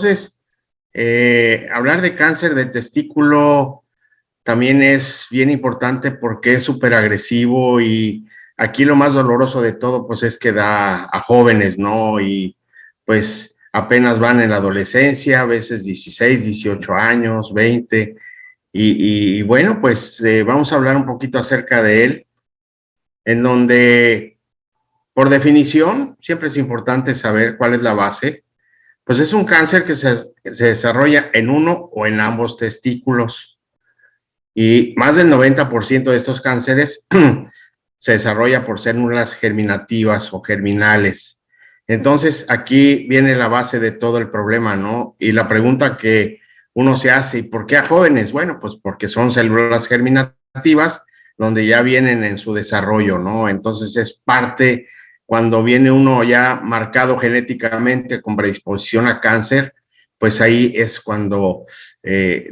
Entonces, hablar de cáncer de testículo también es bien importante porque es súper agresivo y aquí lo más doloroso de todo pues es que da a jóvenes, ¿no? Y pues apenas van en la adolescencia, a veces 16, 18 años, 20. Y bueno, pues vamos a hablar un poquito acerca de él, en donde por definición siempre es importante saber cuál es la base. Pues es un cáncer que se desarrolla en uno o en ambos testículos y más del 90% de estos cánceres se desarrolla por células germinativas o germinales. Entonces, aquí viene la base de todo el problema, ¿no? Y la pregunta que uno se hace, ¿y por qué a jóvenes? Bueno, pues porque son células germinativas donde ya vienen en su desarrollo, ¿no? Entonces es parte, cuando viene uno ya marcado genéticamente con predisposición a cáncer, pues ahí es cuando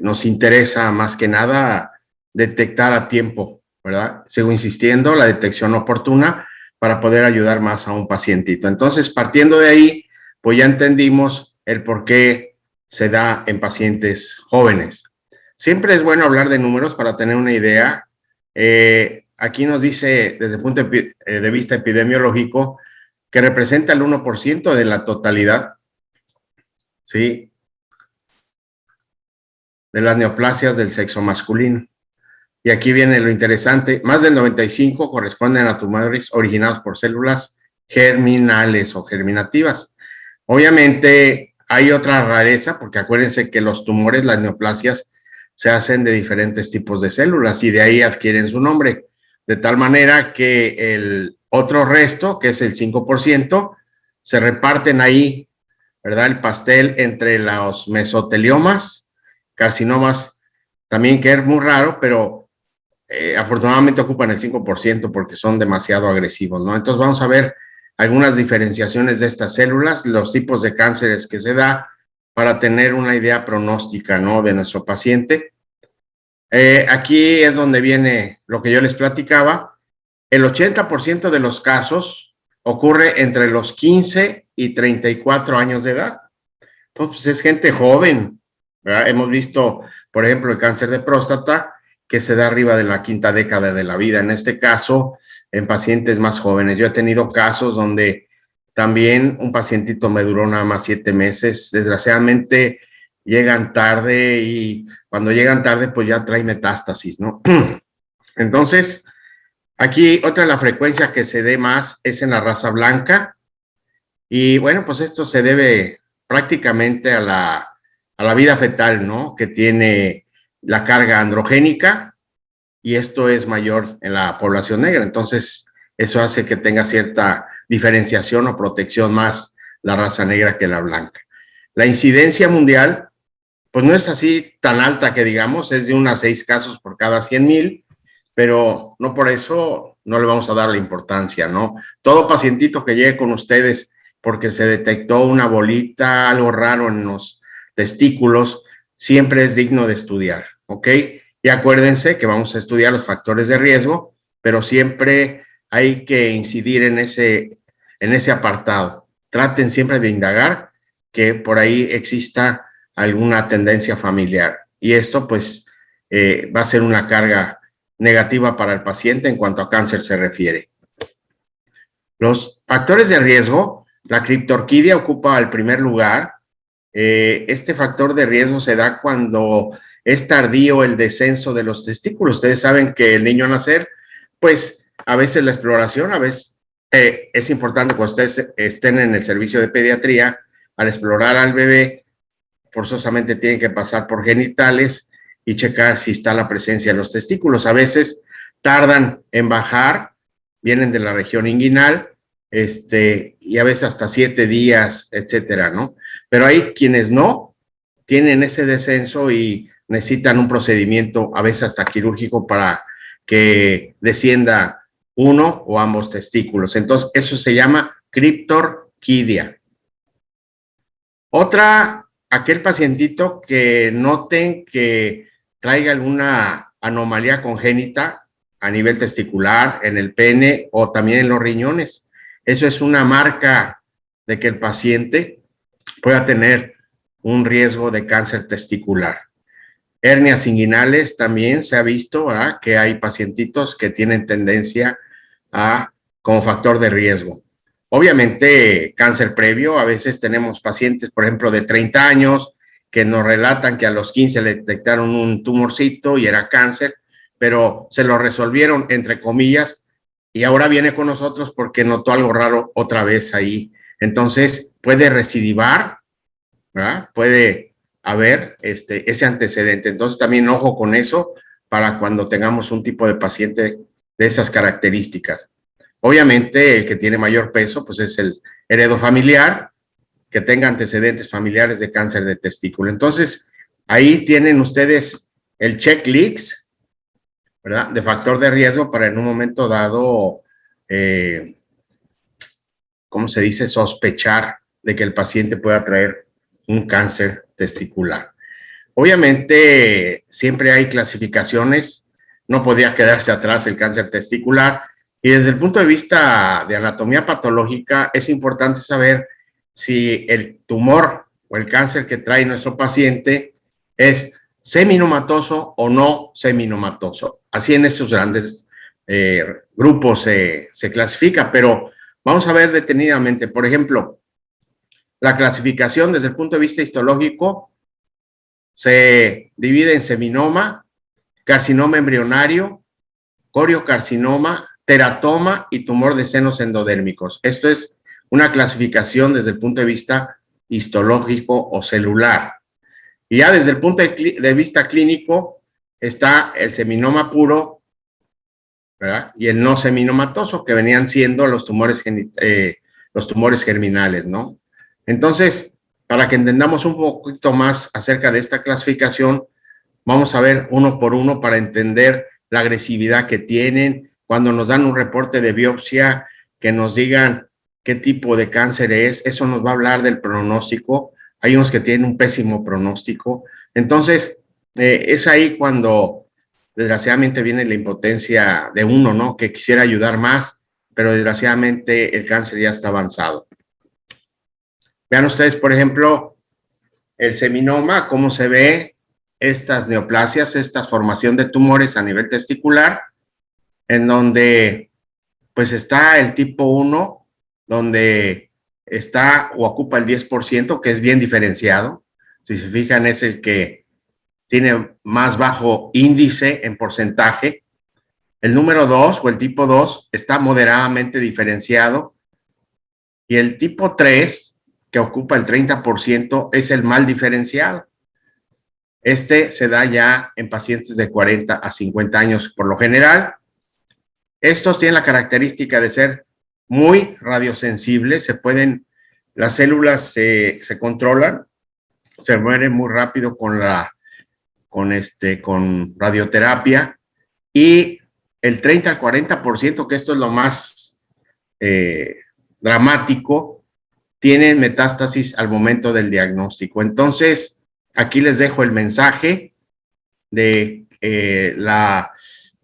nos interesa más que nada detectar a tiempo, ¿verdad? Sigo insistiendo, la detección oportuna para poder ayudar más a un pacientito. Entonces, partiendo de ahí, pues ya entendimos el por qué se da en pacientes jóvenes. Siempre es bueno hablar de números para tener una idea. Aquí nos dice, desde el punto de vista epidemiológico, que representa el 1% de la totalidad, ¿sí?, de las neoplasias del sexo masculino. Y aquí viene lo interesante, más del 95% corresponden a tumores originados por células germinales o germinativas. Obviamente hay otra rareza, porque acuérdense que los tumores, las neoplasias, se hacen de diferentes tipos de células y de ahí adquieren su nombre, de tal manera que el otro resto, que es el 5%, se reparten ahí, ¿verdad? El pastel entre los mesoteliomas, carcinomas, también que es muy raro, pero afortunadamente ocupan el 5% porque son demasiado agresivos, ¿no? Entonces vamos a ver algunas diferenciaciones de estas células, los tipos de cánceres que se da para tener una idea pronóstica, ¿no?, de nuestro paciente. Aquí es donde viene lo que yo les platicaba. El 80% de los casos ocurre entre los 15 y 34 años de edad. Entonces es gente joven, ¿verdad? Hemos visto, por ejemplo, el cáncer de próstata que se da arriba de la quinta década de la vida, en este caso, en pacientes más jóvenes. Yo he tenido casos donde también un pacientito me duró nada más 7 meses. Desgraciadamente llegan tarde y cuando llegan tarde pues ya trae metástasis, ¿no? Entonces, aquí otra de la frecuencia que se dé más es en la raza blanca y bueno, pues esto se debe prácticamente a la vida fetal, ¿no?, que tiene la carga androgénica y esto es mayor en la población negra. Entonces, eso hace que tenga cierta diferenciación o protección más la raza negra que la blanca. La incidencia mundial, pues no es así tan alta que digamos, es de 1 a 6 casos por cada 100,000, pero no por eso no le vamos a dar la importancia, ¿no? Todo pacientito que llegue con ustedes porque se detectó una bolita, algo raro en los testículos, siempre es digno de estudiar, ¿ok? Y acuérdense que vamos a estudiar los factores de riesgo, pero siempre hay que incidir en ese apartado. Traten siempre de indagar que por ahí exista alguna tendencia familiar. Y esto, pues, va a ser una carga negativa para el paciente en cuanto a cáncer se refiere. Los factores de riesgo, la criptorquidia ocupa el primer lugar. Este factor de riesgo se da cuando es tardío el descenso de los testículos. Ustedes saben que el niño al nacer, pues a veces la exploración, a veces es importante cuando ustedes estén en el servicio de pediatría, al explorar al bebé, forzosamente tienen que pasar por genitales y checar si está la presencia de los testículos. A veces tardan en bajar, vienen de la región inguinal, y a veces hasta 7 días, etcétera, ¿no? Pero hay quienes no tienen ese descenso y necesitan un procedimiento, a veces hasta quirúrgico, para que descienda uno o ambos testículos. Entonces, eso se llama criptorquidia. Otra, aquel pacientito que noten que traiga alguna anomalía congénita a nivel testicular, en el pene o también en los riñones. Eso es una marca de que el paciente pueda tener un riesgo de cáncer testicular. Hernias inguinales también se ha visto, ¿verdad?, que hay pacientitos que tienen tendencia como factor de riesgo. Obviamente, cáncer previo, a veces tenemos pacientes, por ejemplo, de 30 años, que nos relatan que a los 15 le detectaron un tumorcito y era cáncer, pero se lo resolvieron, entre comillas, y ahora viene con nosotros porque notó algo raro otra vez ahí. Entonces, puede recidivar, ¿verdad? Puede haber ese antecedente. Entonces, también ojo con eso para cuando tengamos un tipo de paciente de esas características. Obviamente, el que tiene mayor peso, pues es el heredofamiliar, que tenga antecedentes familiares de cáncer de testículo. Entonces, ahí tienen ustedes el checklist, ¿verdad?, de factor de riesgo para en un momento dado, ¿cómo se dice?, sospechar de que el paciente pueda traer un cáncer testicular. Obviamente, siempre hay clasificaciones, no podía quedarse atrás el cáncer testicular, y desde el punto de vista de anatomía patológica, es importante saber si el tumor o el cáncer que trae nuestro paciente es seminomatoso o no seminomatoso. Así en esos grandes grupos se clasifica, pero vamos a ver detenidamente, por ejemplo, la clasificación desde el punto de vista histológico se divide en seminoma, carcinoma embrionario, coriocarcinoma, teratoma y tumor de senos endodérmicos. Esto es una clasificación desde el punto de vista histológico o celular. Y ya desde el punto de vista clínico está el seminoma puro, ¿verdad?, y el no seminomatoso, que venían siendo los tumores germinales, ¿no? Entonces, para que entendamos un poquito más acerca de esta clasificación, vamos a ver uno por uno para entender la agresividad que tienen. Cuando nos dan un reporte de biopsia, que nos digan qué tipo de cáncer es, eso nos va a hablar del pronóstico. Hay unos que tienen un pésimo pronóstico. Entonces, es ahí cuando desgraciadamente viene la impotencia de uno, ¿no?, que quisiera ayudar más, pero desgraciadamente el cáncer ya está avanzado. Vean ustedes, por ejemplo, el seminoma, cómo se ve estas neoplasias, esta formación de tumores a nivel testicular, en donde pues está el tipo 1, donde está o ocupa el 10%, que es bien diferenciado. Si se fijan, es el que tiene más bajo índice en porcentaje. El número 2 o el tipo 2 está moderadamente diferenciado. Y el tipo 3, que ocupa el 30%, es el mal diferenciado. Este se da ya en pacientes de 40 a 50 años por lo general. Estos tienen la característica de ser muy radiosensibles, las células se controlan, se mueren muy rápido con radioterapia, y el 30 al 40%, que esto es lo más dramático, tienen metástasis al momento del diagnóstico. Entonces, aquí les dejo el mensaje de la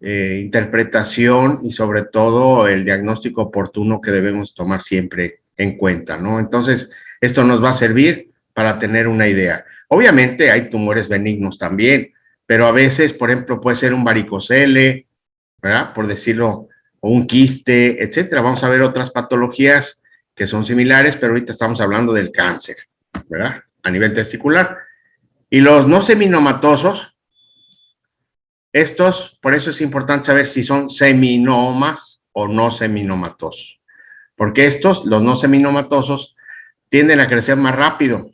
interpretación y sobre todo el diagnóstico oportuno que debemos tomar siempre en cuenta, ¿no? Entonces, esto nos va a servir para tener una idea. Obviamente hay tumores benignos también, pero a veces, por ejemplo, puede ser un varicocele, ¿verdad?, por decirlo, o un quiste, etcétera. Vamos a ver otras patologías que son similares, pero ahorita estamos hablando del cáncer, ¿verdad?, a nivel testicular. Y los no seminomatosos, estos, por eso es importante saber si son seminomas o no seminomatosos, porque estos, los no seminomatosos, tienden a crecer más rápido.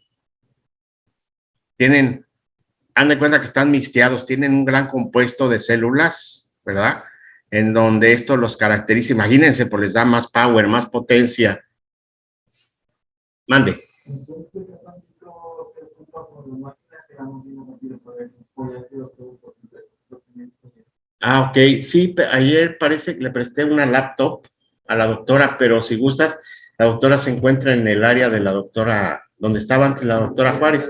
Han de cuenta que están mixteados, tienen un gran compuesto de células, ¿verdad?, en donde esto los caracteriza. Imagínense, pues les da más power, más potencia. Mande. Ok, sí, ayer parece que le presté una laptop a la doctora, pero si gustas, la doctora se encuentra en el área de la doctora, donde estaba antes la doctora Juárez,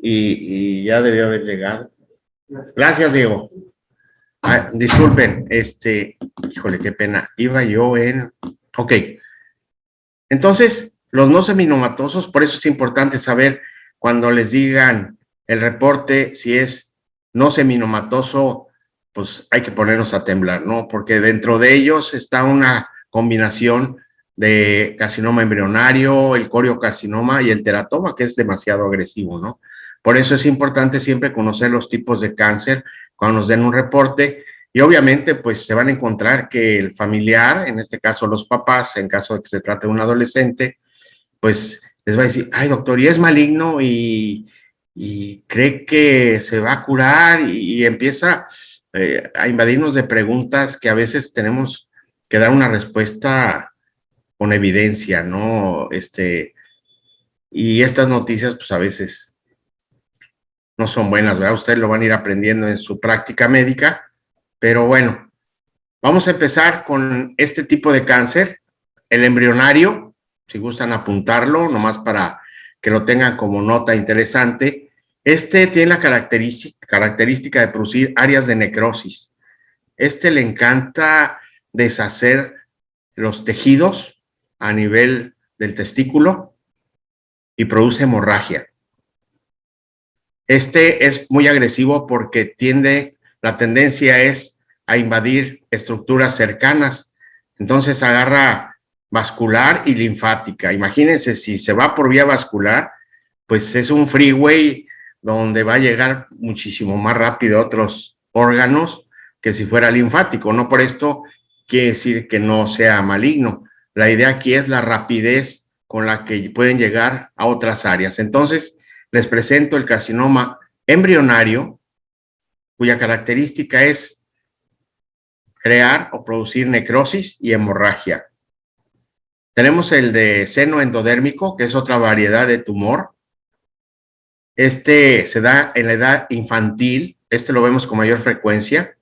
y ya debió haber llegado. Gracias, Diego. Disculpen, híjole, qué pena, iba yo ok. Entonces, los no seminomatosos, por eso es importante saber cuando les digan el reporte, si es no seminomatoso, pues hay que ponernos a temblar, ¿no? Porque dentro de ellos está una combinación de carcinoma embrionario, el coriocarcinoma y el teratoma, que es demasiado agresivo, ¿no? Por eso es importante siempre conocer los tipos de cáncer cuando nos den un reporte y obviamente pues se van a encontrar que el familiar, en este caso los papás, en caso de que se trate de un adolescente, pues les va a decir, ay doctor, y es maligno y cree que se va a curar y empieza a invadirnos de preguntas que a veces tenemos que dar una respuesta con evidencia, ¿no? Y estas noticias, pues a veces no son buenas, ¿verdad? Ustedes lo van a ir aprendiendo en su práctica médica, pero bueno, vamos a empezar con este tipo de cáncer, el embrionario, si gustan apuntarlo, nomás para que lo tengan como nota interesante. Tiene la característica de producir áreas de necrosis. Le encanta deshacer los tejidos a nivel del testículo y produce hemorragia. Es muy agresivo porque la tendencia es a invadir estructuras cercanas. Entonces agarra vascular y linfática. Imagínense, si se va por vía vascular, pues es un freeway donde va a llegar muchísimo más rápido a otros órganos que si fuera linfático. No por esto quiere decir que no sea maligno. La idea aquí es la rapidez con la que pueden llegar a otras áreas. Entonces, les presento el carcinoma embrionario, cuya característica es crear o producir necrosis y hemorragia. Tenemos el de seno endodérmico, que es otra variedad de tumor. Se da en la edad infantil, lo vemos con mayor frecuencia,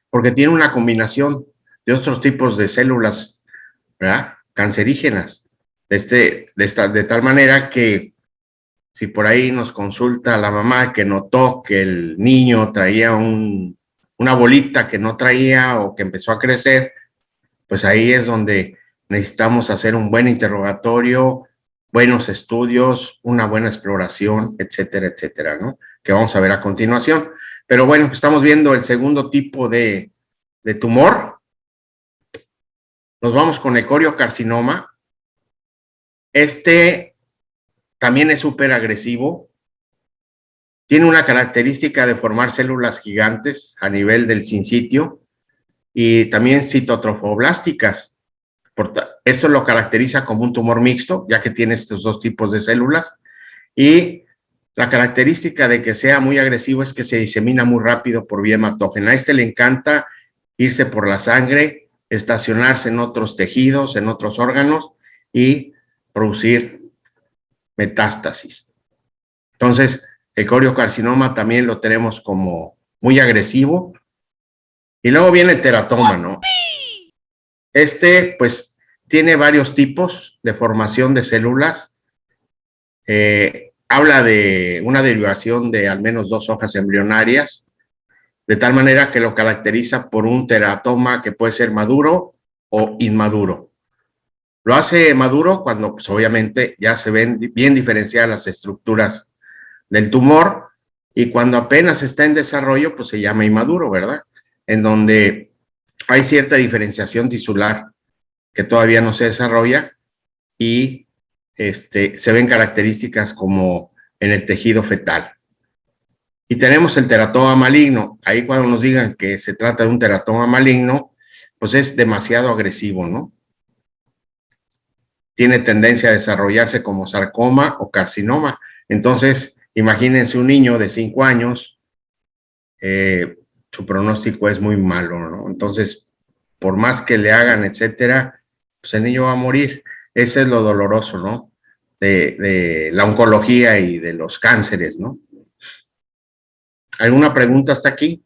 porque tiene una combinación de otros tipos de células, ¿verdad?, cancerígenas, de tal manera que si por ahí nos consulta la mamá que notó que el niño traía una bolita que no traía o que empezó a crecer, pues ahí es donde necesitamos hacer un buen interrogatorio, buenos estudios, una buena exploración, etcétera, etcétera, ¿no? Que vamos a ver a continuación. Pero bueno, estamos viendo el segundo tipo de tumor. Nos vamos con el coriocarcinoma. También es súper agresivo. Tiene una característica de formar células gigantes a nivel del sincitio y también citotrofoblásticas. Esto lo caracteriza como un tumor mixto, ya que tiene estos dos tipos de células. Y la característica de que sea muy agresivo es que se disemina muy rápido por vía hematógena. A le encanta irse por la sangre, estacionarse en otros tejidos, en otros órganos y producir metástasis. Entonces, el coriocarcinoma también lo tenemos como muy agresivo. Y luego viene el teratoma, ¿no? Pues, tiene varios tipos de formación de células. Habla de una derivación de al menos 2 hojas embrionarias, de tal manera que lo caracteriza por un teratoma que puede ser maduro o inmaduro. Lo hace maduro cuando, pues, obviamente, ya se ven bien diferenciadas las estructuras del tumor, y cuando apenas está en desarrollo, pues se llama inmaduro, ¿verdad? En donde hay cierta diferenciación tisular que todavía no se desarrolla y se ven características como en el tejido fetal. Y tenemos el teratoma maligno. Ahí cuando nos digan que se trata de un teratoma maligno, pues es demasiado agresivo, ¿no? Tiene tendencia a desarrollarse como sarcoma o carcinoma. Entonces, imagínense un niño de 5 años, su pronóstico es muy malo, ¿no? Entonces, por más que le hagan, etcétera, pues el niño va a morir. Ese es lo doloroso, ¿no? De la oncología y de los cánceres, ¿no? ¿Alguna pregunta hasta aquí?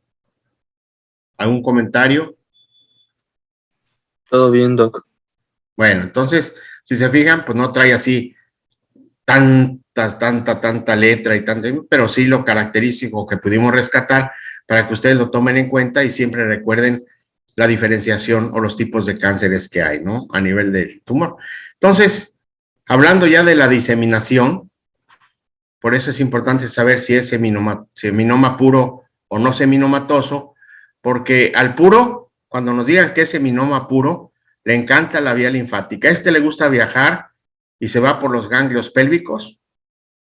¿Algún comentario? Todo bien, Doc. Bueno, entonces, si se fijan, pues no trae así tanta letra y pero sí lo característico que pudimos rescatar para que ustedes lo tomen en cuenta y siempre recuerden la diferenciación o los tipos de cánceres que hay, ¿no? A nivel del tumor. Entonces, hablando ya de la diseminación, Por eso es importante saber si es seminoma puro o no seminomatoso, porque al puro, cuando nos digan que es seminoma puro, le encanta la vía linfática. A este le gusta viajar y se va por los ganglios pélvicos,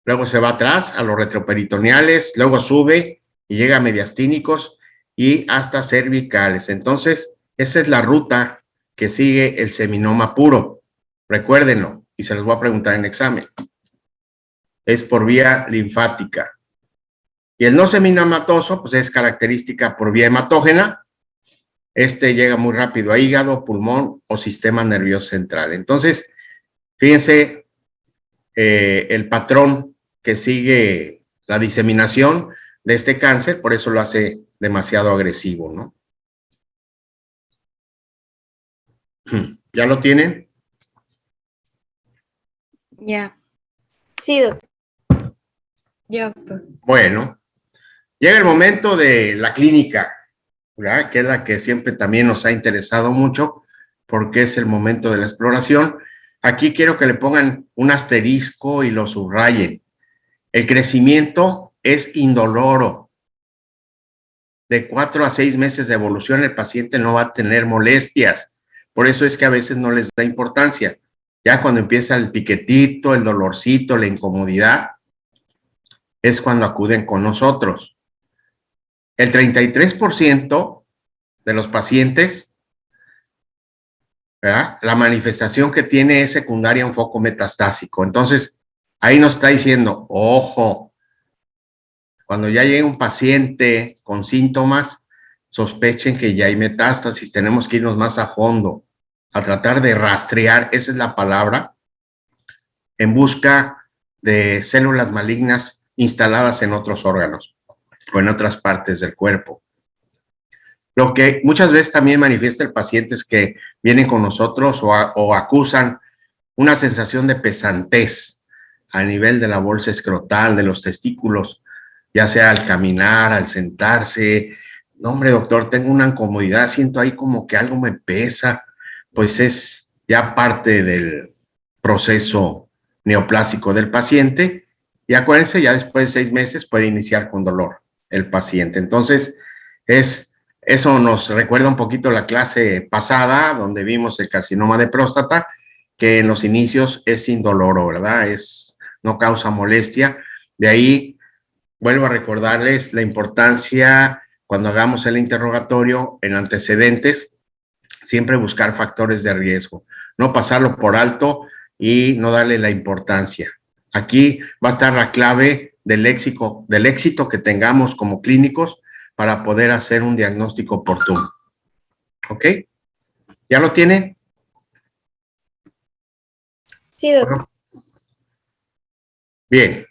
luego se va atrás a los retroperitoneales, luego sube y llega a mediastínicos y hasta cervicales. Entonces, esa es la ruta que sigue el seminoma puro. Recuérdenlo, y se los voy a preguntar en examen. Es por vía linfática. Y el no seminomatoso, pues es característica por vía hematógena. Este llega muy rápido a hígado, pulmón o sistema nervioso central. Entonces, fíjense el patrón que sigue la diseminación de este cáncer, por eso lo hace demasiado agresivo, ¿no? ¿Ya lo tienen? Ya. Sí, doctor. Ya, doctor. Bueno, llega el momento de la clínica, ¿verdad? Que es la que siempre también nos ha interesado mucho, porque es el momento de la exploración. Aquí quiero que le pongan un asterisco y lo subrayen. El crecimiento es indoloro. De 4 a 6 meses de evolución, el paciente no va a tener molestias. Por eso es que a veces no les da importancia. Ya cuando empieza el piquetito, el dolorcito, la incomodidad, es cuando acuden con nosotros. El 33% de los pacientes, ¿verdad? La manifestación que tiene es secundaria a un foco metastásico. Entonces, ahí nos está diciendo, ojo, cuando ya llegue un paciente con síntomas, sospechen que ya hay metástasis, tenemos que irnos más a fondo, a tratar de rastrear, esa es la palabra, en busca de células malignas instaladas en otros órganos o en otras partes del cuerpo. Lo que muchas veces también manifiesta el paciente es que vienen con nosotros o acusan una sensación de pesantez a nivel de la bolsa escrotal, de los testículos, ya sea al caminar, al sentarse. No, hombre, doctor, tengo una incomodidad, siento ahí como que algo me pesa. Pues es ya parte del proceso neoplásico del paciente. Y acuérdense, ya después de 6 meses puede iniciar con dolor el paciente. Entonces, eso nos recuerda un poquito la clase pasada, donde vimos el carcinoma de próstata, que en los inicios es indoloro, ¿verdad? No causa molestia. De ahí, vuelvo a recordarles la importancia cuando hagamos el interrogatorio en antecedentes, siempre buscar factores de riesgo, no pasarlo por alto y no darle la importancia. Aquí va a estar la clave del éxito que tengamos como clínicos para poder hacer un diagnóstico oportuno. ¿Ok? ¿Ya lo tiene? Sí, doctor. Bien.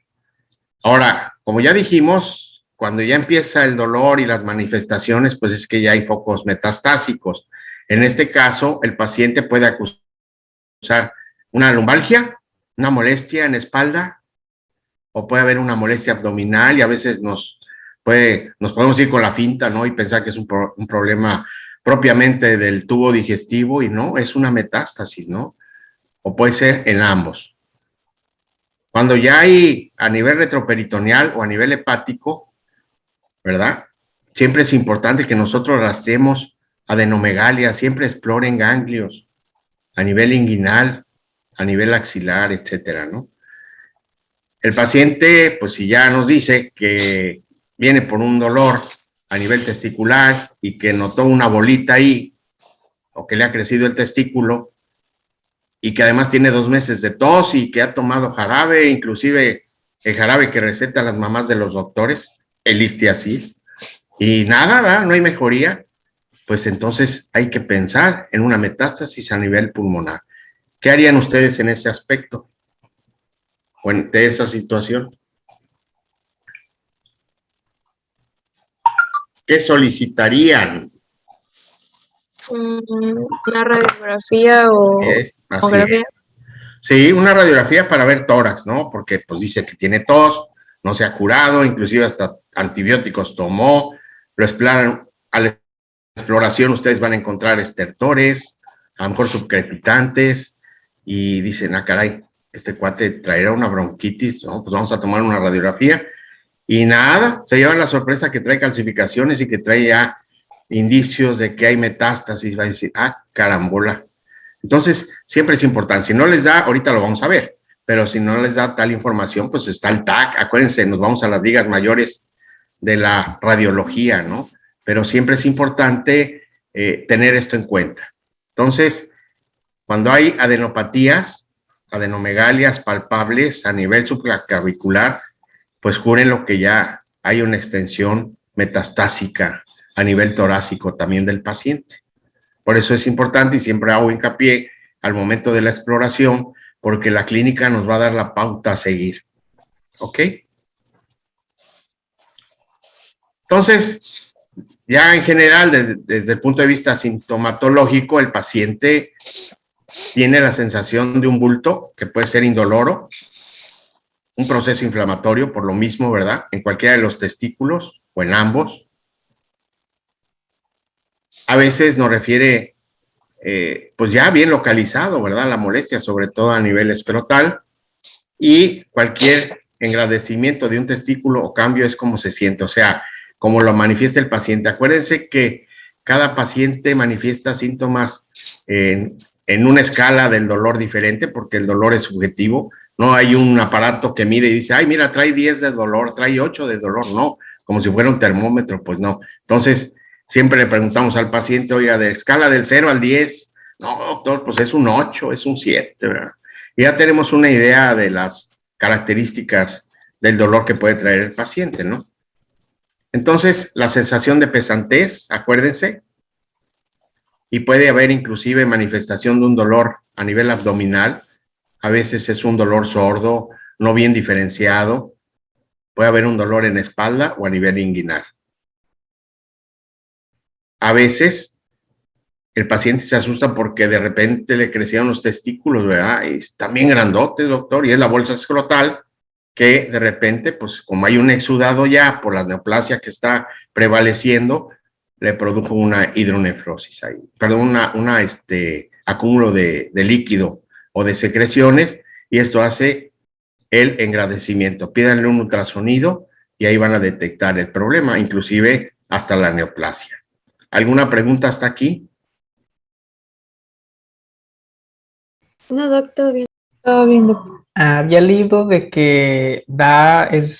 Ahora, como ya dijimos, cuando ya empieza el dolor y las manifestaciones, pues es que ya hay focos metastásicos. En este caso, el paciente puede acusar una lumbalgia, una molestia en espalda, o puede haber una molestia abdominal y a veces nos podemos ir con la finta, ¿no? Y pensar que es un problema propiamente del tubo digestivo y no, es una metástasis, ¿no? O puede ser en ambos. Cuando ya hay a nivel retroperitoneal o a nivel hepático, ¿verdad? Siempre es importante que nosotros rastreemos adenomegalia, siempre exploren ganglios a nivel inguinal, a nivel axilar, etcétera, ¿no? El paciente, pues si ya nos dice que viene por un dolor a nivel testicular y que notó una bolita ahí, o que le ha crecido el testículo, y que además tiene 2 meses de tos y que ha tomado jarabe, inclusive el jarabe que recetan las mamás de los doctores, el Histiazid, y nada, ¿verdad? No hay mejoría, pues entonces hay que pensar en una metástasis a nivel pulmonar. ¿Qué harían ustedes en ese aspecto? O de esa situación. ¿Qué solicitarían? Una radiografía o tomografía. Sí, una radiografía para ver tórax, ¿no? Porque pues dice que tiene tos, no se ha curado, inclusive hasta antibióticos tomó, lo exploran, a la exploración ustedes van a encontrar estertores, a lo mejor subcrepitantes, y dicen, ah, caray, este cuate traerá una bronquitis, ¿no? Pues vamos a tomar una radiografía y nada, se llevan la sorpresa que trae calcificaciones y que trae ya indicios de que hay metástasis, va a decir, ah, carambola. Entonces, siempre es importante, si no les da, ahorita lo vamos a ver, pero si no les da tal información, pues está el TAC, acuérdense, nos vamos a las ligas mayores de la radiología, ¿no? Pero siempre es importante tener esto en cuenta. Entonces, cuando hay adenopatías, adenomegalias palpables a nivel supraclavicular, pues juren lo que ya hay una extensión metastásica a nivel torácico también del paciente. Por eso es importante y siempre hago hincapié al momento de la exploración, porque la clínica nos va a dar la pauta a seguir. ¿Ok? Entonces, ya en general, desde el punto de vista sintomatológico, el paciente tiene la sensación de un bulto que puede ser indoloro, un proceso inflamatorio por lo mismo, ¿verdad? En cualquiera de los testículos o en ambos. A veces nos refiere, pues ya bien localizado, ¿verdad? La molestia, sobre todo a nivel escrotal, y cualquier engrandecimiento de un testículo o cambio es como se siente, o sea, como lo manifiesta el paciente. Acuérdense que cada paciente manifiesta síntomas en una escala del dolor diferente, porque el dolor es subjetivo. No hay un aparato que mide y dice, ay, mira, trae 10 de dolor, trae 8 de dolor. No, como si fuera un termómetro, pues no. Entonces, siempre le preguntamos al paciente, oiga, de escala del 0 al 10, no, doctor, pues es un 8, es un 7, ¿verdad? Y ya tenemos una idea de las características del dolor que puede traer el paciente, ¿no? Entonces, la sensación de pesantez, acuérdense, y puede haber inclusive manifestación de un dolor a nivel abdominal. A veces es un dolor sordo, no bien diferenciado. Puede haber un dolor en espalda o a nivel inguinal. A veces el paciente se asusta porque de repente le crecieron los testículos, ¿verdad? Y están bien grandotes, doctor, y es la bolsa escrotal que de repente, pues como hay un exudado ya por la neoplasia que está prevaleciendo, le produjo una hidronefrosis ahí, perdón, acúmulo de líquido o de secreciones, y esto hace el engrandecimiento. Pídanle un ultrasonido y ahí van a detectar el problema, inclusive hasta la neoplasia. ¿Alguna pregunta hasta aquí? No, doctor, bien. Todo bien, doctor. Había leído de que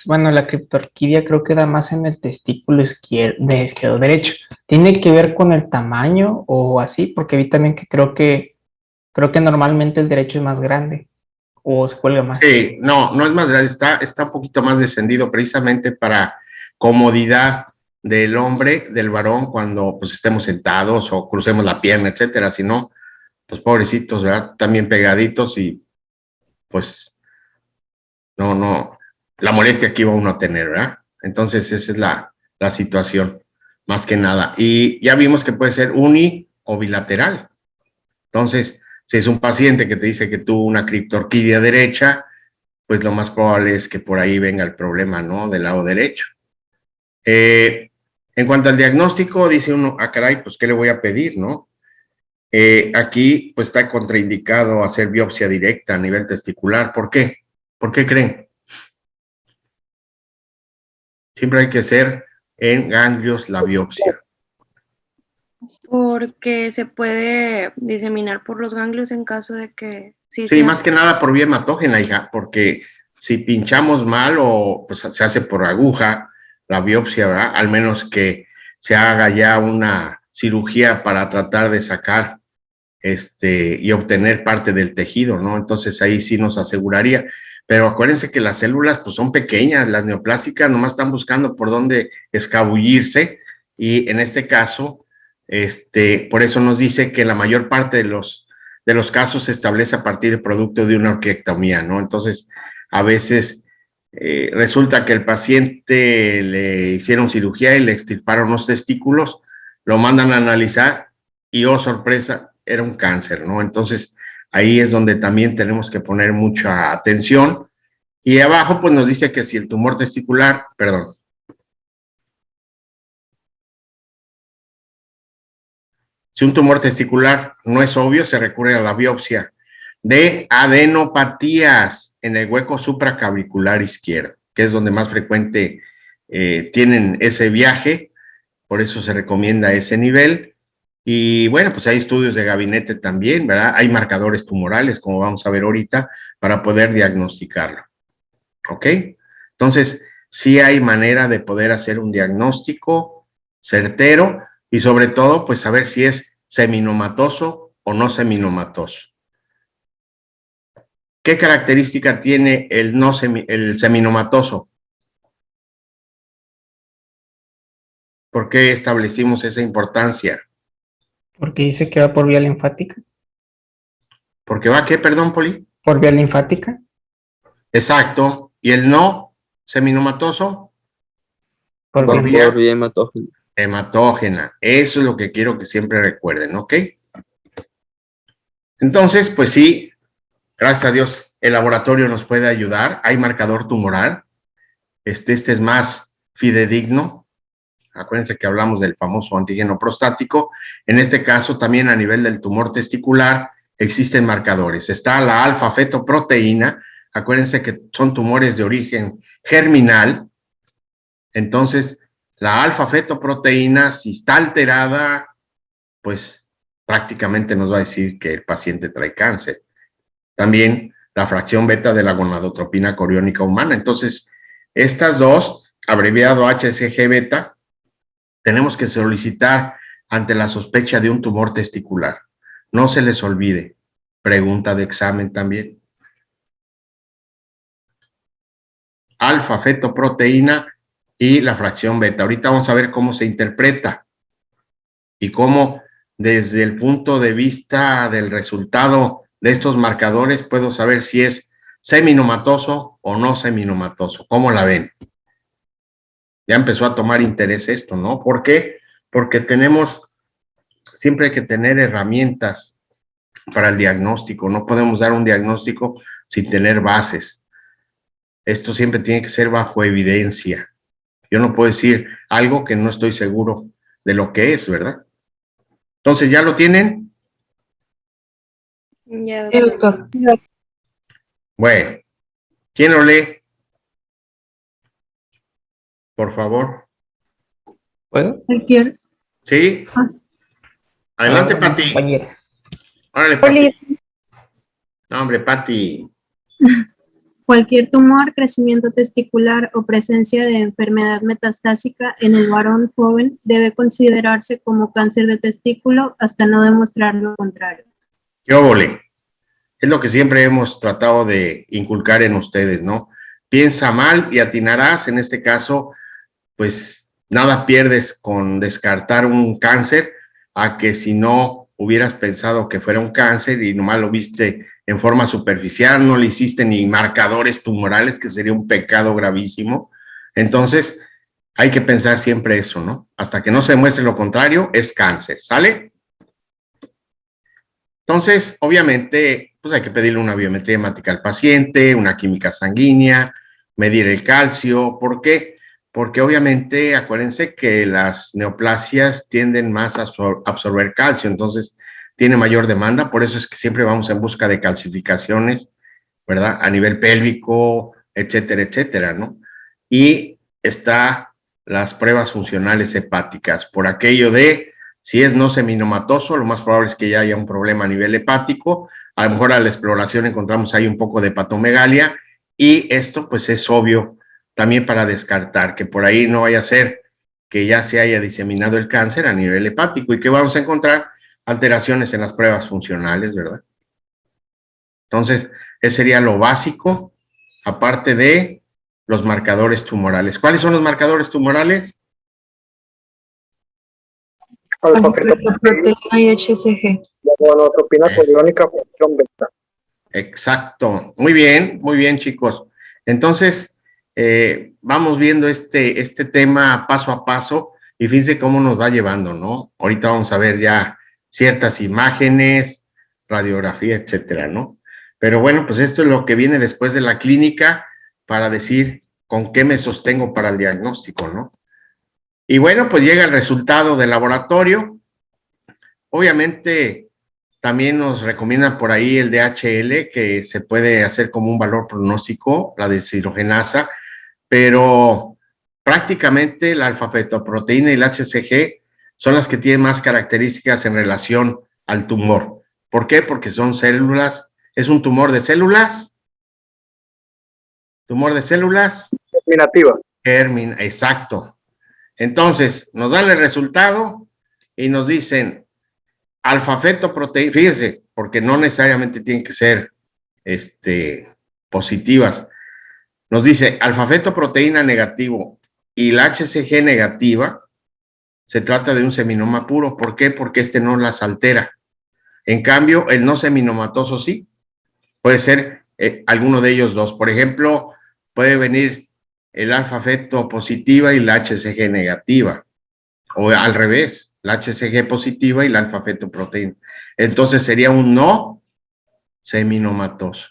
bueno, la criptorquidia creo que da más en el testículo izquierdo derecho. ¿Tiene que ver con el tamaño o así? Porque vi también que creo que normalmente el derecho es más grande o se cuelga más. Sí, no es más grande, está un poquito más descendido precisamente para comodidad del hombre, del varón, cuando pues estemos sentados o crucemos la pierna, etcétera. Si no, pues pobrecitos, ¿verdad? También pegaditos y pues no, la molestia que iba uno a tener, ¿verdad? Entonces esa es la situación, más que nada. Y ya vimos que puede ser uni o bilateral. Entonces, si es un paciente que te dice que tuvo una criptorquidia derecha, pues lo más probable es que por ahí venga el problema, ¿no? Del lado derecho. En cuanto al diagnóstico, dice uno, ah, caray, pues, ¿qué le voy a pedir, no? Aquí, pues, está contraindicado hacer biopsia directa a nivel testicular. ¿Por qué? ¿Por qué creen? Siempre hay que hacer en ganglios la biopsia. Porque se puede diseminar por los ganglios en caso de que Sí, más que nada por vía hematógena, hija, porque si pinchamos mal o pues se hace por aguja la biopsia, ¿verdad? Al menos que se haga ya una cirugía para tratar de sacar y obtener parte del tejido, ¿no? Entonces ahí sí nos aseguraría. Pero acuérdense que las células pues son pequeñas, las neoplásicas nomás están buscando por dónde escabullirse y en este caso, por eso nos dice que la mayor parte de los casos se establece a partir del producto de una orquiectomía, ¿no? Entonces, a veces resulta que el paciente le hicieron cirugía y le extirparon los testículos, lo mandan a analizar y, oh sorpresa, era un cáncer, ¿no? Entonces, ahí es donde también tenemos que poner mucha atención. Y abajo, pues nos dice que si el tumor testicular, perdón, si un tumor testicular no es obvio, se recurre a la biopsia. de adenopatías en el hueco supraclavicular izquierdo, que es donde más frecuente tienen ese viaje, por eso se recomienda ese nivel. Y bueno, pues hay estudios de gabinete también, ¿verdad? Hay marcadores tumorales, como vamos a ver ahorita, para poder diagnosticarlo. ¿Ok? Entonces, sí hay manera de poder hacer un diagnóstico certero y sobre todo, pues saber si es seminomatoso o no seminomatoso. ¿Qué característica tiene el seminomatoso? ¿Por qué establecimos esa importancia? Porque dice que va por vía linfática. ¿Porque va qué, perdón, Poli? Por vía linfática. Exacto. ¿Y el no seminomatoso? Por vía hematógena. Hematógena. Eso es lo que quiero que siempre recuerden, ¿ok? Entonces, pues sí, gracias a Dios, el laboratorio nos puede ayudar. Hay marcador tumoral. Este es más fidedigno. Acuérdense que hablamos del famoso antígeno prostático. En este caso, también a nivel del tumor testicular, existen marcadores. Está la alfa-fetoproteína. Acuérdense que son tumores de origen germinal. Entonces, la alfa-fetoproteína, si está alterada, pues prácticamente nos va a decir que el paciente trae cáncer. También la fracción beta de la gonadotropina coriónica humana. Entonces, estas dos, abreviado HCG beta, tenemos que solicitar ante la sospecha de un tumor testicular. No se les olvide. Pregunta de examen también. Alfa-fetoproteína y la fracción beta. Ahorita vamos a ver cómo se interpreta y cómo desde el punto de vista del resultado de estos marcadores puedo saber si es seminomatoso o no seminomatoso. ¿Cómo la ven? Ya empezó a tomar interés esto, ¿no? ¿Por qué? Porque siempre hay que tener herramientas para el diagnóstico. No podemos dar un diagnóstico sin tener bases. Esto siempre tiene que ser bajo evidencia. Yo no puedo decir algo que no estoy seguro de lo que es, ¿verdad? Entonces, ¿ya lo tienen? Ya, doctor. Bueno, ¿quién lo lee? Por favor. ¿Puedo? Cualquier, ¿Sí? Adelante, Pati. Compañera. Órale, Pati. No, hombre, Pati. cualquier tumor, crecimiento testicular o presencia de enfermedad metastásica en el varón joven debe considerarse como cáncer de testículo hasta no demostrar lo contrario. Yo volé. Es lo que siempre hemos tratado de inculcar en ustedes, ¿no? Piensa mal y atinarás. En este caso, pues nada pierdes con descartar un cáncer a que si no hubieras pensado que fuera un cáncer y nomás lo viste en forma superficial, no le hiciste ni marcadores tumorales, que sería un pecado gravísimo. Entonces, hay que pensar siempre eso, ¿no? Hasta que no se demuestre lo contrario, es cáncer, ¿sale? Entonces, obviamente, pues hay que pedirle una biometría hemática al paciente, una química sanguínea, medir el calcio. ¿Por qué? Porque obviamente, acuérdense que las neoplasias tienden más a absorber calcio, entonces tiene mayor demanda, por eso es que siempre vamos en busca de calcificaciones, ¿verdad? A nivel pélvico, etcétera, etcétera, ¿no? Y está las pruebas funcionales hepáticas, por aquello de, si es no seminomatoso, lo más probable es que ya haya un problema a nivel hepático, a lo mejor a la exploración encontramos ahí un poco de hepatomegalia, y esto pues es obvio también para descartar que por ahí no vaya a ser que ya se haya diseminado el cáncer a nivel hepático y que vamos a encontrar alteraciones en las pruebas funcionales, ¿verdad? Entonces, ese sería lo básico, aparte de los marcadores tumorales. ¿Cuáles son los marcadores tumorales? Alfa-fetoproteína y HCG. La gonadotropina coriónica, fracción beta. Exacto. Muy bien, chicos. Entonces, vamos viendo este tema paso a paso y fíjense cómo nos va llevando, ¿no? Ahorita vamos a ver ya ciertas imágenes, radiografía, etcétera, ¿no? Pero bueno, pues esto es lo que viene después de la clínica para decir con qué me sostengo para el diagnóstico, ¿no? Y bueno, pues llega el resultado del laboratorio. Obviamente, También nos recomiendan por ahí el DHL, que se puede hacer como un valor pronóstico, la deshidrogenasa, pero prácticamente la alfa-fetoproteína y la HCG son las que tienen más características en relación al tumor. ¿Por qué? Porque son células, es un tumor de células. Tumor de células. Germinativa. Exacto. Entonces, nos dan el resultado y nos dicen alfa-fetoproteína, fíjense, porque no necesariamente tienen que ser positivas. Nos dice alfa-fetoproteína negativo y la HCG negativa, se trata de un seminoma puro. ¿Por qué? Porque no las altera. En cambio, el no seminomatoso sí. Puede ser alguno de ellos dos. Por ejemplo, puede venir el alfa-feto positiva y la HCG negativa. O al revés, la HCG positiva y la alfa-fetoproteína. Entonces sería un no seminomatoso.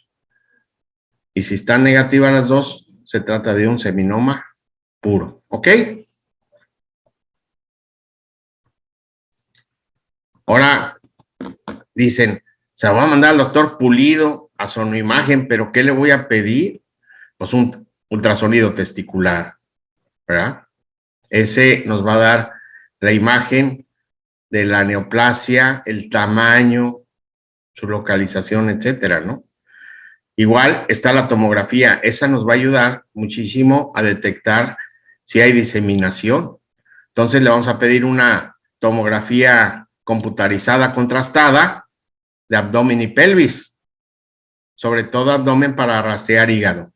Y si están negativas las dos, se trata de un seminoma puro. ¿Ok? Ahora dicen, se va a mandar al doctor Pulido a sonoimagen, pero ¿qué le voy a pedir? Pues un ultrasonido testicular, ¿verdad? Ese nos va a dar la imagen de la neoplasia, el tamaño, su localización, etcétera, ¿no? Igual está la tomografía, esa nos va a ayudar muchísimo a detectar si hay diseminación. Entonces le vamos a pedir una tomografía computarizada contrastada de abdomen y pelvis, sobre todo abdomen para rastrear hígado.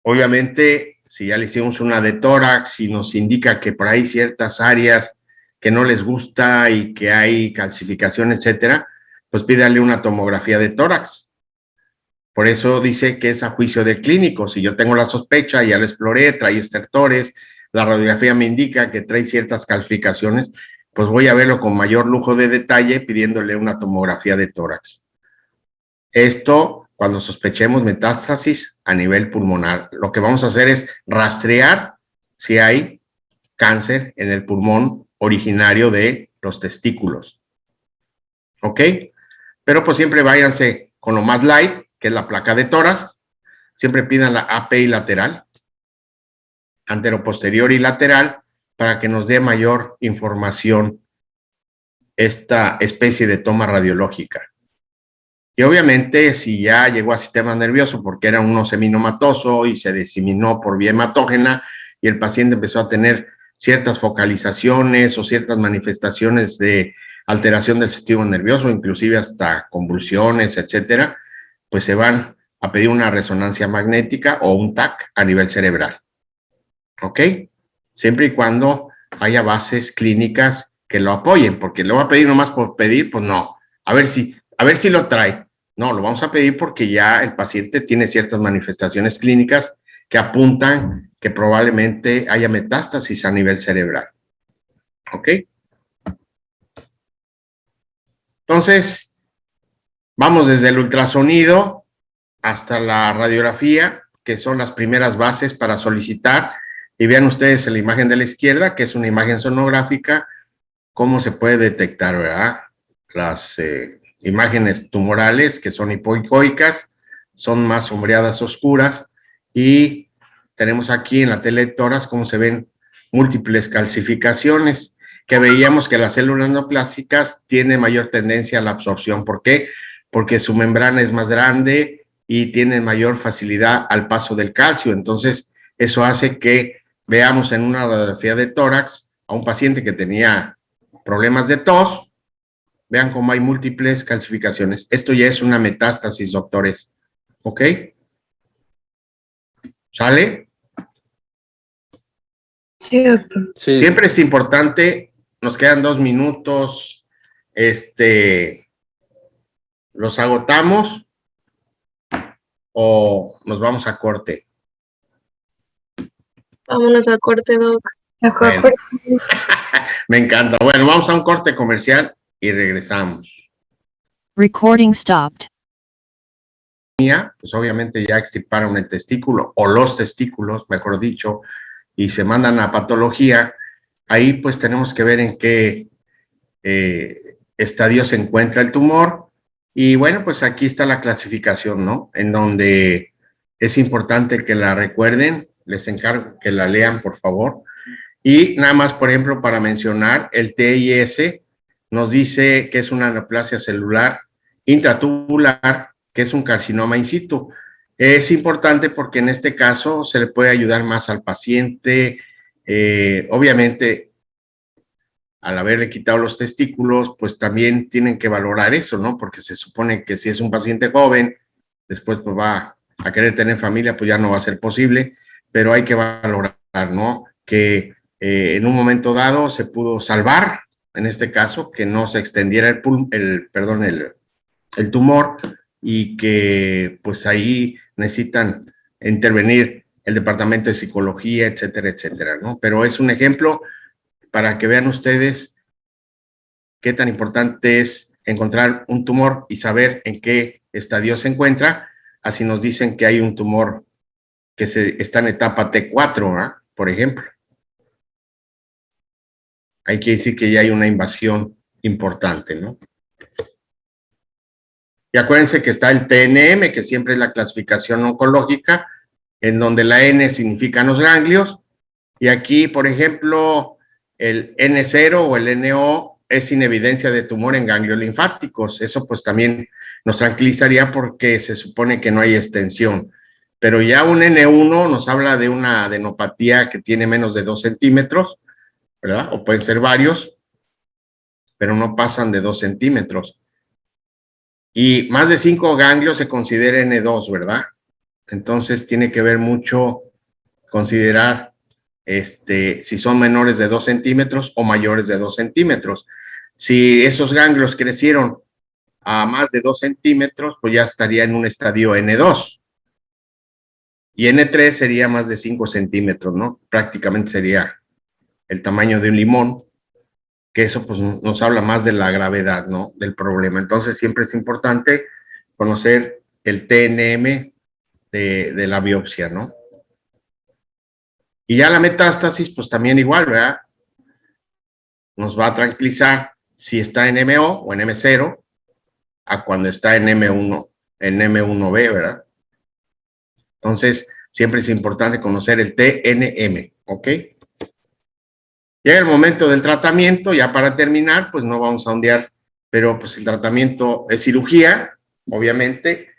Obviamente, si ya le hicimos una de tórax y nos indica que por ahí ciertas áreas que no les gusta y que hay calcificación, etcétera, pues pídale una tomografía de tórax. Por eso dice que es a juicio del clínico. Si yo tengo la sospecha, ya lo exploré, trae estertores, la radiografía me indica que trae ciertas calcificaciones, pues voy a verlo con mayor lujo de detalle pidiéndole una tomografía de tórax. Esto cuando sospechemos metástasis a nivel pulmonar. Lo que vamos a hacer es rastrear si hay cáncer en el pulmón originario de los testículos. ¿Ok? Pero pues siempre váyanse con lo más light, que es la placa de tórax. Siempre pidan la API lateral, anteroposterior y lateral, para que nos dé mayor información esta especie de toma radiológica. Y obviamente, si ya llegó al sistema nervioso porque era un no seminomatoso y se diseminó por vía hematógena y el paciente empezó a tener ciertas focalizaciones o ciertas manifestaciones de alteración del sistema nervioso, inclusive hasta convulsiones, etcétera, pues se van a pedir una resonancia magnética o un TAC a nivel cerebral. ¿Ok? Siempre y cuando haya bases clínicas que lo apoyen, porque lo va a pedir nomás por pedir, pues no. A ver si lo trae. No, lo vamos a pedir porque ya el paciente tiene ciertas manifestaciones clínicas que apuntan que probablemente haya metástasis a nivel cerebral. ¿Ok? Entonces, vamos desde el ultrasonido hasta la radiografía, que son las primeras bases para solicitar. Y vean ustedes en la imagen de la izquierda, que es una imagen sonográfica, cómo se puede detectar, ¿verdad? Las imágenes tumorales, que son hipoicoicas, son más sombreadas, oscuras, y tenemos aquí en la tele de tórax cómo se ven múltiples calcificaciones, que veíamos que las células neoplásicas tienen mayor tendencia a la absorción. ¿Por qué? Porque su membrana es más grande y tiene mayor facilidad al paso del calcio. Entonces, eso hace que veamos en una radiografía de tórax a un paciente que tenía problemas de tos. Vean cómo hay múltiples calcificaciones. Esto ya es una metástasis, doctores. ¿Ok? ¿Sale? Sí, doctor. Sí. Siempre es importante, nos quedan 2 minutos, ¿los agotamos o nos vamos a corte? Vámonos a corte, doc. Bueno, me encanta. Bueno, vamos a un corte comercial y regresamos. Recording stopped. Pues obviamente ya extirparon el testículo o los testículos, mejor dicho, y se mandan a patología. Ahí pues tenemos que ver en qué estadio se encuentra el tumor. Y bueno, pues aquí está la clasificación, ¿no? En donde es importante que la recuerden, les encargo que la lean, por favor. Y nada más, por ejemplo, para mencionar, el TIS nos dice que es una neoplasia celular intratubular, que es un carcinoma in situ. Es importante porque en este caso se le puede ayudar más al paciente. Obviamente, al haberle quitado los testículos, pues también tienen que valorar eso, ¿no? Porque se supone que si es un paciente joven, después pues va a querer tener familia, pues ya no va a ser posible, pero hay que valorar, ¿no? Que en un momento dado se pudo salvar, en este caso, que no se extendiera el tumor y que pues ahí necesitan intervenir el departamento de psicología, etcétera, etcétera, ¿no? Pero es un ejemplo para que vean ustedes qué tan importante es encontrar un tumor y saber en qué estadio se encuentra. Así nos dicen que hay un tumor que está en etapa T4, ¿eh? Por ejemplo. Hay que decir que ya hay una invasión importante, ¿no? Y acuérdense que está el TNM, que siempre es la clasificación oncológica, en donde la N significan los ganglios, y aquí, por ejemplo, el N0 o el NO es sin evidencia de tumor en ganglios linfáticos. Eso pues también nos tranquilizaría porque se supone que no hay extensión. Pero ya un N1 nos habla de una adenopatía que tiene menos de 2 centímetros, ¿verdad? O pueden ser varios, pero no pasan de 2 centímetros. Y más de 5 ganglios se considera N2, ¿verdad? Entonces tiene que ver mucho considerar si son menores de 2 centímetros o mayores de 2 centímetros. Si esos ganglios crecieron a más de 2 centímetros, pues ya estaría en un estadio N2. Y N3 sería más de 5 centímetros, ¿no? Prácticamente sería el tamaño de un limón, que eso pues nos habla más de la gravedad, ¿no? Del problema. Entonces siempre es importante conocer el TNM de la biopsia, ¿no? Y ya la metástasis, pues también igual, ¿verdad? Nos va a tranquilizar si está en MO o en M0 a cuando está en M1, en M1B, ¿verdad? Entonces, siempre es importante conocer el TNM, ¿ok? Llega el momento del tratamiento, ya para terminar, pues no vamos a ondear, pero pues el tratamiento es cirugía, obviamente,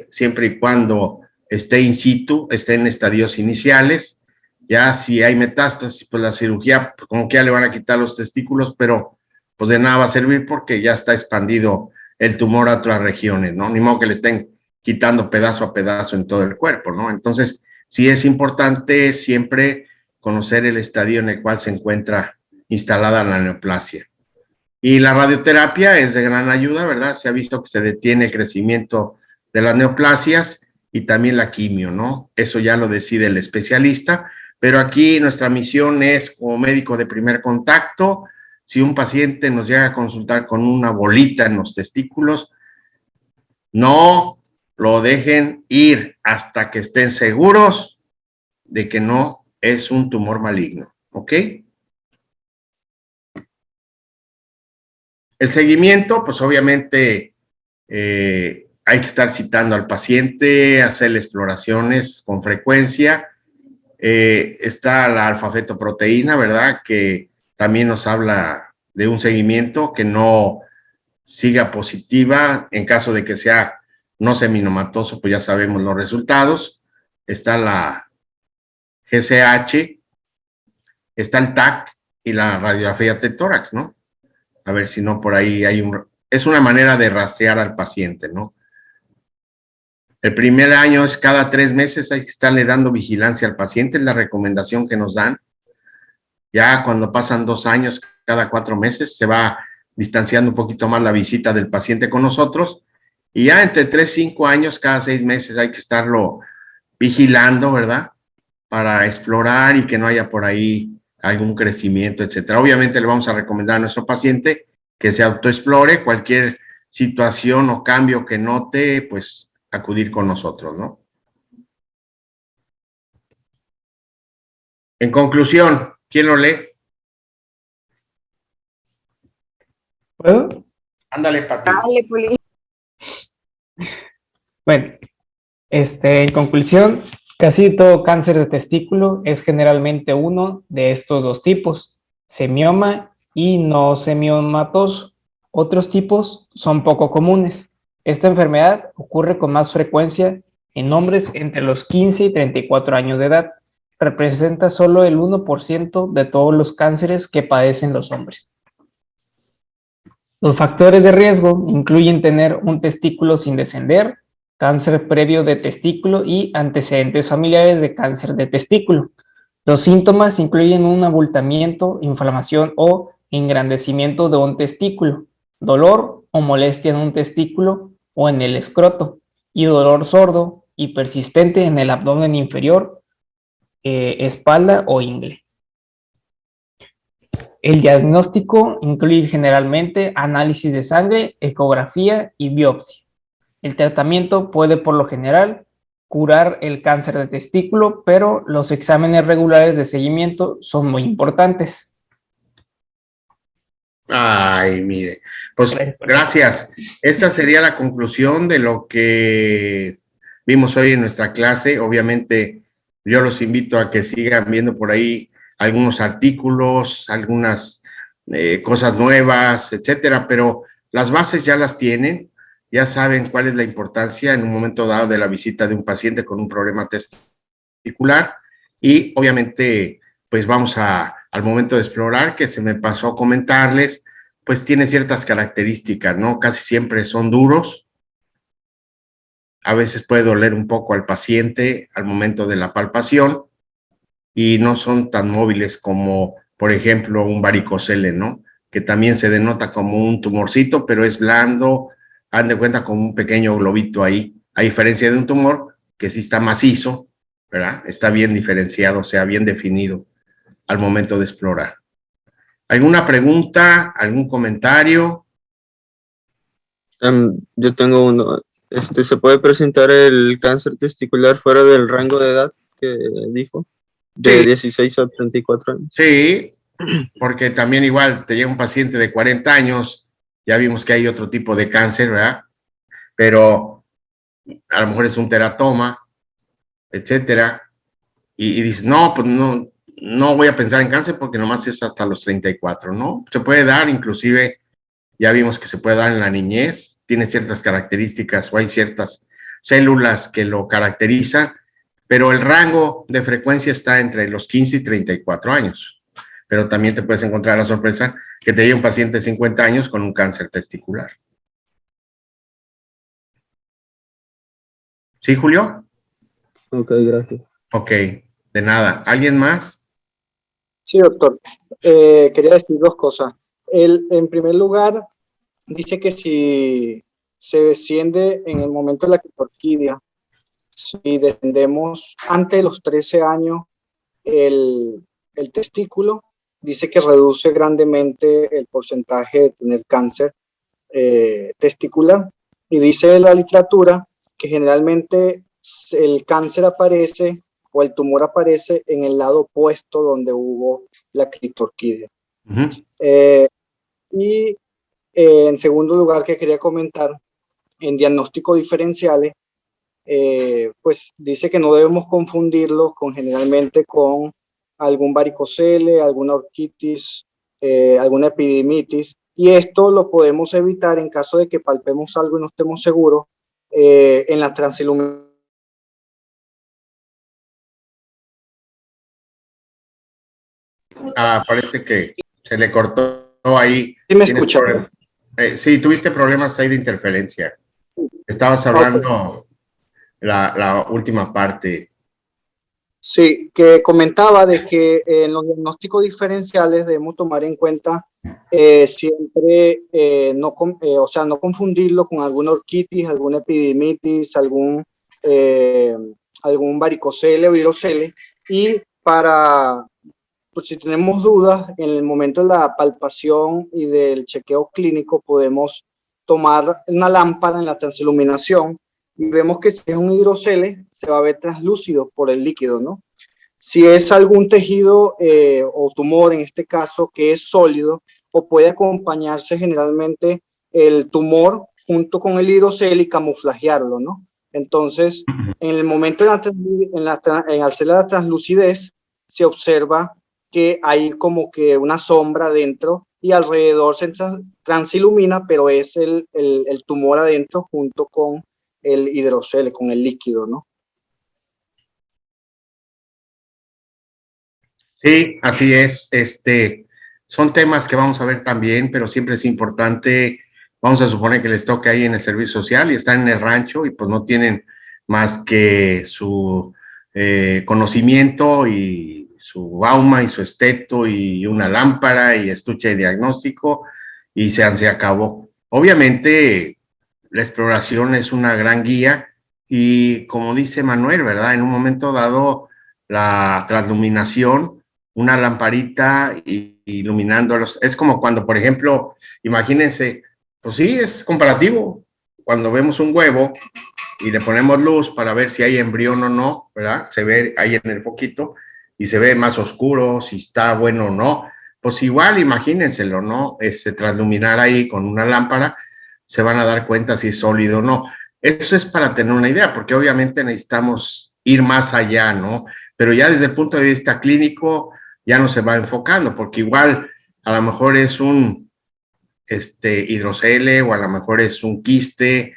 siempre y cuando esté in situ, esté en estadios iniciales. Ya si hay metástasis, pues la cirugía, pues como que ya le van a quitar los testículos, pero pues de nada va a servir porque ya está expandido el tumor a otras regiones, ¿no? Ni modo que le estén quitando pedazo a pedazo en todo el cuerpo, ¿no? Entonces, sí es importante siempre conocer el estadio en el cual se encuentra instalada la neoplasia. Y la radioterapia es de gran ayuda, ¿verdad? Se ha visto que se detiene el crecimiento de las neoplasias y también la quimio, ¿no? Eso ya lo decide el especialista, pero aquí nuestra misión es, como médico de primer contacto, si un paciente nos llega a consultar con una bolita en los testículos, no lo dejen ir hasta que estén seguros de que no es un tumor maligno, ¿ok? El seguimiento, pues obviamente hay que estar citando al paciente, hacerle exploraciones con frecuencia. Está la alfa-fetoproteína, ¿verdad? Que también nos habla de un seguimiento que no siga positiva en caso de que sea no seminomatoso, pues ya sabemos los resultados. Está la GCH, está el TAC y la radiografía de tórax, ¿no? A ver si no por ahí hay es una manera de rastrear al paciente, ¿no? El primer año es cada 3 meses, hay que estarle dando vigilancia al paciente, es la recomendación que nos dan. Ya cuando pasan 2 años, cada 4 meses, se va distanciando un poquito más la visita del paciente con nosotros. Y ya entre 3 y 5 años, cada 6 meses hay que estarlo vigilando, ¿verdad? Para explorar y que no haya por ahí algún crecimiento, etcétera. Obviamente le vamos a recomendar a nuestro paciente que se autoexplore, cualquier situación o cambio que note, pues acudir con nosotros, ¿no? En conclusión, ¿quién lo lee? ¿Puedo? Ándale, Pati. Dale, Poli. Bueno, en conclusión, casi todo cáncer de testículo es generalmente uno de estos dos tipos, semioma y no semiomatoso. Otros tipos son poco comunes. Esta enfermedad ocurre con más frecuencia en hombres entre los 15 y 34 años de edad. Representa solo el 1% de todos los cánceres que padecen los hombres. Los factores de riesgo incluyen tener un testículo sin descender, cáncer previo de testículo y antecedentes familiares de cáncer de testículo. Los síntomas incluyen un abultamiento, inflamación o engrandecimiento de un testículo, dolor o molestia en un testículo o en el escroto, y dolor sordo y persistente en el abdomen inferior, espalda o ingle. El diagnóstico incluye generalmente análisis de sangre, ecografía y biopsia. El tratamiento puede, por lo general, curar el cáncer de testículo, pero los exámenes regulares de seguimiento son muy importantes. Ay, mire, pues gracias. Esta sería la conclusión de lo que vimos hoy en nuestra clase. Obviamente, yo los invito a que sigan viendo por ahí algunos artículos, algunas cosas nuevas, etcétera, pero las bases ya las tienen, ya saben cuál es la importancia en un momento dado de la visita de un paciente con un problema testicular y obviamente pues vamos al momento de explorar, que se me pasó a comentarles, pues tiene ciertas características, ¿no? Casi siempre son duros, a veces puede doler un poco al paciente al momento de la palpación y no son tan móviles como, por ejemplo, un varicocele, ¿no? Que también se denota como un tumorcito, pero es blando, hagan de cuenta como un pequeño globito ahí, a diferencia de un tumor que sí está macizo, ¿verdad? Está bien diferenciado, o sea, bien definido al momento de explorar. ¿Alguna pregunta? ¿Algún comentario? Yo tengo uno. ¿Se puede presentar el cáncer testicular fuera del rango de edad que dijo? De Sí. 16 a 34 años. Sí, porque también igual te llega un paciente de 40 años, ya vimos que hay otro tipo de cáncer, ¿verdad? Pero a lo mejor es un teratoma, etcétera, y dices, no, pues no voy a pensar en cáncer porque nomás es hasta los 34, ¿no? Se puede dar, inclusive, ya vimos que se puede dar en la niñez, tiene ciertas características o hay ciertas células que lo caracterizan, pero el rango de frecuencia está entre los 15 y 34 años. Pero también te puedes encontrar la sorpresa que te llegue un paciente de 50 años con un cáncer testicular. ¿Sí, Julio? Ok, gracias. Ok, de nada. ¿Alguien más? Sí, doctor. Quería decir dos cosas. En primer lugar, dice que si se desciende en el momento de la orquídea, si descendemos antes de los 13 años el testículo, dice que reduce grandemente el porcentaje de tener cáncer testicular. Y dice la literatura que generalmente el cáncer aparece o el tumor aparece en el lado opuesto donde hubo la criptorquídea. Y en segundo lugar que quería comentar, en diagnósticos diferenciales, pues dice que no debemos confundirlo generalmente con algún varicocele, alguna orquitis, alguna epididimitis, y esto lo podemos evitar en caso de que palpemos algo y no estemos seguros en la transiluminación. Parece que se le cortó ahí. ¿Sí me escucha? Sí, tuviste problemas ahí de interferencia. Estabas hablando la última parte. Sí, que comentaba de que en los diagnósticos diferenciales debemos tomar en cuenta siempre no confundirlo con alguna orquitis, alguna epididimitis, algún varicocele o virocele, y pues si tenemos dudas en el momento de la palpación y del chequeo clínico podemos tomar una lámpara en la transiluminación y vemos que si es un hidrocele se va a ver translúcido por el líquido, ¿no? Si es algún tejido o tumor en este caso que es sólido, o puede acompañarse generalmente el tumor junto con el hidrocele y camuflajearlo, ¿no? Entonces, en el momento en hacer la translucidez, se observa que hay como que una sombra dentro y alrededor se transilumina, pero es el tumor adentro junto con el hidrocele, con el líquido, ¿no? Sí, así es. Son temas que vamos a ver también, pero siempre es importante. Vamos a suponer que les toque ahí en el servicio social y están en el rancho y pues no tienen más que su conocimiento y su bauma y su esteto y una lámpara y estuche de diagnóstico y se acabó. Obviamente la exploración es una gran guía y como dice Manuel, ¿verdad? En un momento dado la transluminación, una lamparita iluminándolos. Es como cuando, por ejemplo, imagínense, pues sí, es comparativo. Cuando vemos un huevo y le ponemos luz para ver si hay embrión o no, ¿verdad? Se ve ahí en el foquito y se ve más oscuro, si está bueno o no. Pues igual, imagínenselo, ¿no? Transluminar ahí con una lámpara, se van a dar cuenta si es sólido o no. Eso es para tener una idea, porque obviamente necesitamos ir más allá, ¿no? Pero ya desde el punto de vista clínico, ya no se va enfocando, porque igual a lo mejor es un hidrocele o a lo mejor es un quiste.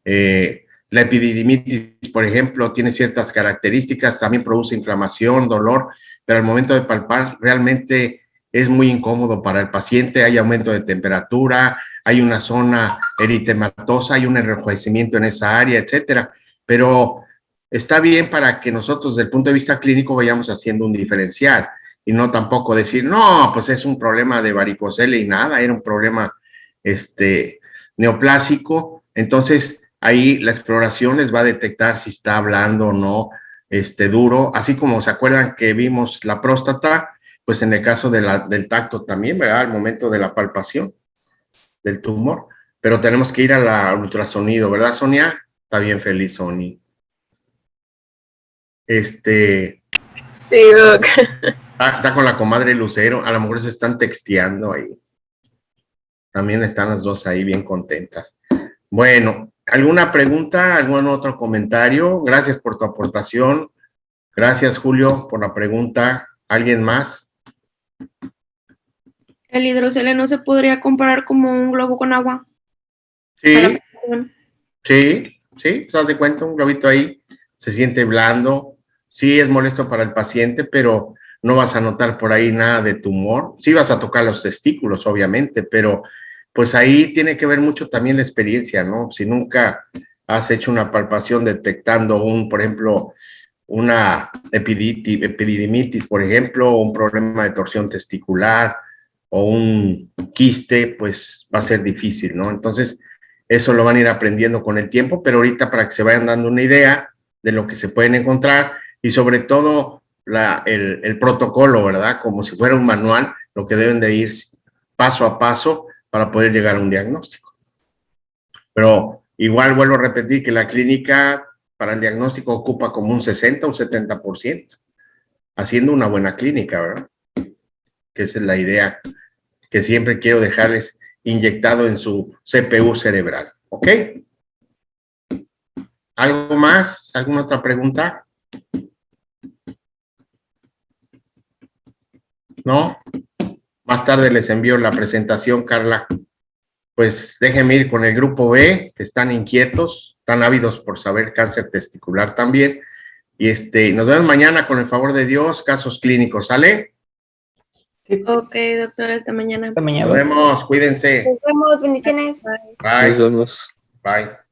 La epididimitis, por ejemplo, tiene ciertas características, también produce inflamación, dolor, pero al momento de palpar realmente es muy incómodo para el paciente, hay aumento de temperatura, hay una zona eritematosa, hay un enrojecimiento en esa área, etcétera, pero está bien para que nosotros desde el punto de vista clínico vayamos haciendo un diferencial y no tampoco decir, no, pues es un problema de varicocele y nada, era un problema neoplásico. Entonces ahí la exploración les va a detectar si está blando o no, duro, así como se acuerdan que vimos la próstata, pues en el caso del tacto también, ¿verdad? Al momento de la palpación del tumor, pero tenemos que ir al ultrasonido, ¿verdad, Sonia? Está bien feliz, Sonia. Sí, Doc. Está con la comadre Lucero, a lo mejor se están texteando ahí. También están las dos ahí bien contentas. Bueno, ¿alguna pregunta? ¿Algún otro comentario? Gracias por tu aportación. Gracias, Julio, por la pregunta. ¿Alguien más? ¿El hidrocele no se podría comparar como un globo con agua? Sí, sí, sí, se hace cuenta, un globito ahí, se siente blando, sí es molesto para el paciente, pero no vas a notar por ahí nada de tumor. Sí vas a tocar los testículos, obviamente, pero pues ahí tiene que ver mucho también la experiencia, ¿no? Si nunca has hecho una palpación detectando por ejemplo, una epididimitis, por ejemplo, o un problema de torsión testicular o un quiste, pues va a ser difícil, ¿no? Entonces, eso lo van a ir aprendiendo con el tiempo, pero ahorita para que se vayan dando una idea de lo que se pueden encontrar y sobre todo el protocolo, ¿verdad? Como si fuera un manual, lo que deben de ir paso a paso para poder llegar a un diagnóstico. Pero igual vuelvo a repetir que la clínica para el diagnóstico ocupa como un 60 o un 70%, haciendo una buena clínica, ¿verdad? Que esa es la idea que siempre quiero dejarles inyectado en su CPU cerebral. ¿Ok? ¿Algo más? ¿Alguna otra pregunta? ¿No? Más tarde les envío la presentación, Carla. Pues déjenme ir con el grupo B, que están inquietos, están ávidos por saber cáncer testicular también. Y nos vemos mañana con el favor de Dios, casos clínicos, ¿sale? Sí. Ok, doctora, hasta mañana. Hasta mañana. Nos vemos, cuídense. Nos vemos, bendiciones. Bye. Nos vemos. Bye.